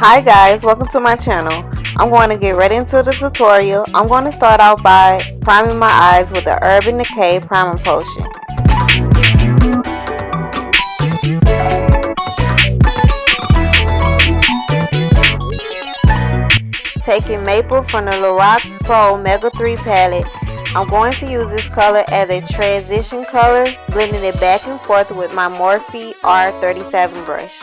Hi guys, welcome to my channel. I'm going to get right into the tutorial. I'm going to start out by priming my eyes with the Urban Decay Primer Potion. Taking Maple from the Lorac Pro Mega 3 palette, I'm going to use this color as a transition color, blending it back and forth with my Morphe R37 brush.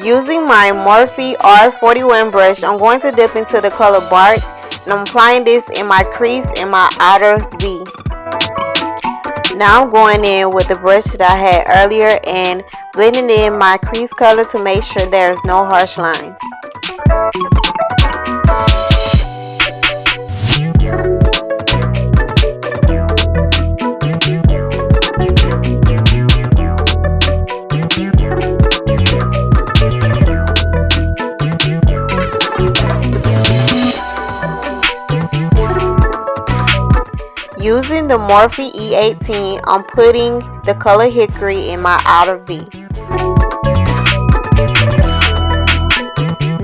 Using my Morphe R41 brush, I'm going to dip into the color Bark, and I'm applying this in my crease in my outer V. Now I'm going in with the brush that I had earlier and blending in my crease color to make sure there's no harsh lines. Using the Morphe E18, I'm putting the color Hickory in my outer V.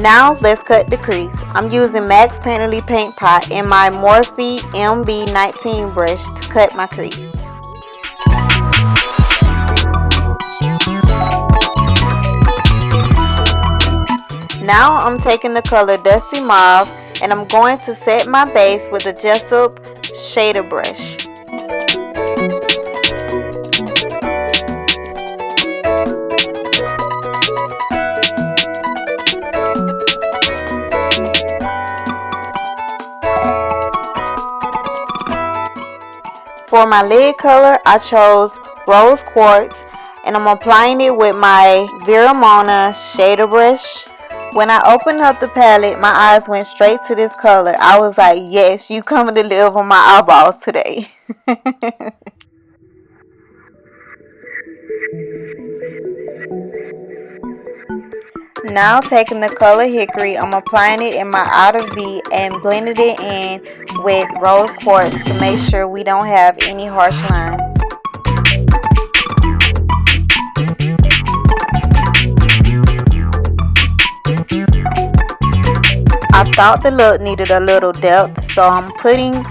Now let's cut the crease. I'm using Max Painterly Paint Pot and my Morphe MB19 brush to cut my crease. Now I'm taking the color Dusty Mauve and I'm going to set my base with the Jessup shader brush. For my lid color, I chose Rose Quartz and I'm applying it with my Veramona shader brush. When I opened up the palette, my eyes went straight to this color. I was like, yes, you coming to live on my eyeballs today. Now taking the color Hickory, I'm applying it in my outer V and blending it in with Rose Quartz to make sure we don't have any harsh lines. I thought the look needed a little depth, so I'm putting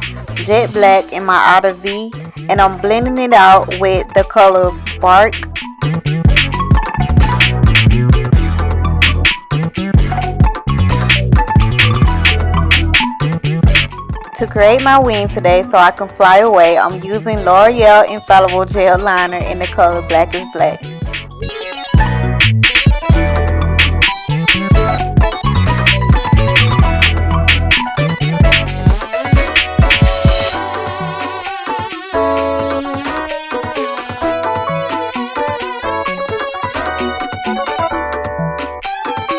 Jet Black in my outer V and I'm blending it out with the color Bark. To create my wing today so I can fly away, I'm using L'Oreal Infallible Gel Liner in the color Blackest Black.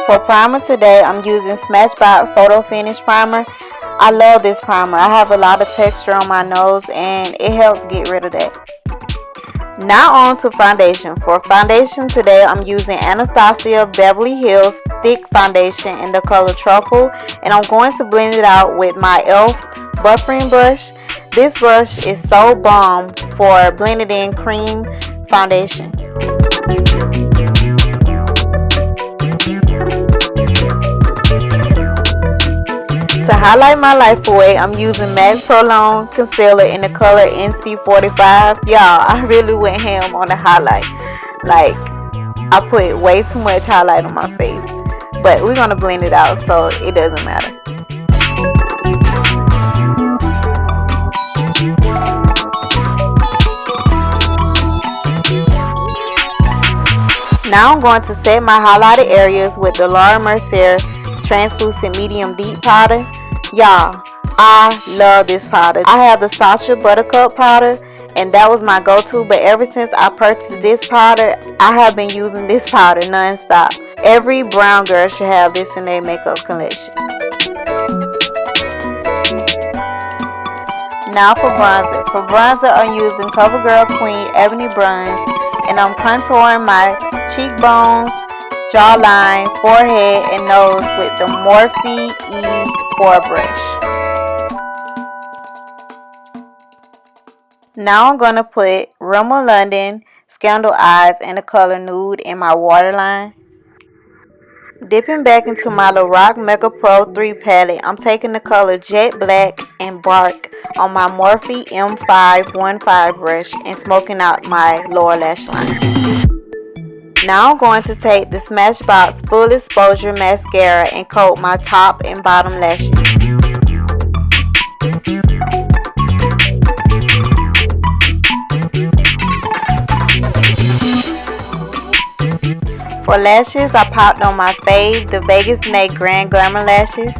For primer today, I'm using Smashbox Photo Finish Primer. I love this primer. I have a lot of texture on my nose and it helps get rid of that. Now on to foundation. For foundation today, I'm using Anastasia Beverly Hills Thick Foundation in the color Truffle. And I'm going to blend it out with my e.l.f. buffering brush. This brush is so bomb for blending in cream foundation. To highlight my life away, I'm using Max Prolong Concealer in the color NC45. Y'all, I really went ham on the highlight. Like, I put way too much highlight on my face. But we're going to blend it out, so it doesn't matter. Now I'm going to set my highlighted areas with the Mercier Translucent Medium Deep Powder. Y'all, I love this powder. I have the Sasha Buttercup powder and that was my go-to, but ever since I purchased this powder, I have been using this powder non-stop. Every brown girl should have this in their makeup collection. Now for bronzer. For bronzer, I'm using Covergirl Queen Ebony Bronze and I'm contouring my cheekbones, jawline, forehead, and nose with the Morphe E4 brush. Now I'm going to put Rimmel London Scandal Eyes in the color Nude in my waterline. Dipping back into my Lorac Mega Pro 3 palette, I'm taking the color Jet Black and Bark on my Morphe M515 brush and smoking out my lower lash line. Now I'm going to take the Smashbox Full Exposure Mascara and coat my top and bottom lashes. For lashes, I popped on my fave, the Vegas Make Grand Glamour lashes.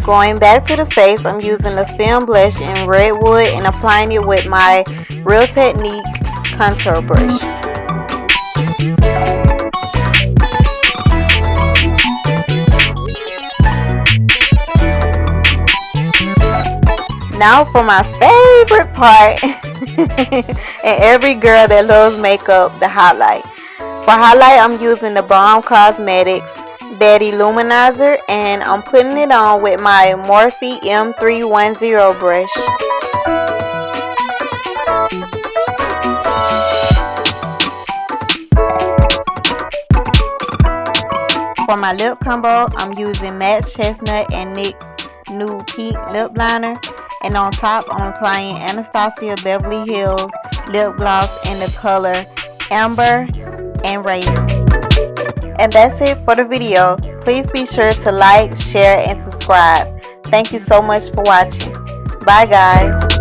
Going back to the face, I'm using the Femme blush in Redwood and applying it with my Real Technique contour brush. Now for my favorite part, and every girl that loves makeup, the highlight. For highlight, I'm using the Balm Cosmetics Betty Luminizer, and I'm putting it on with my Morphe M310 brush. For my lip combo, I'm using Matte Chestnut and NYX Nude Pink Lip Liner, and on top, I'm applying Anastasia Beverly Hills Lip Gloss in the color Amber and Raizin. And that's it for the video. Please be sure to like, share, and subscribe. Thank you so much for watching. Bye guys.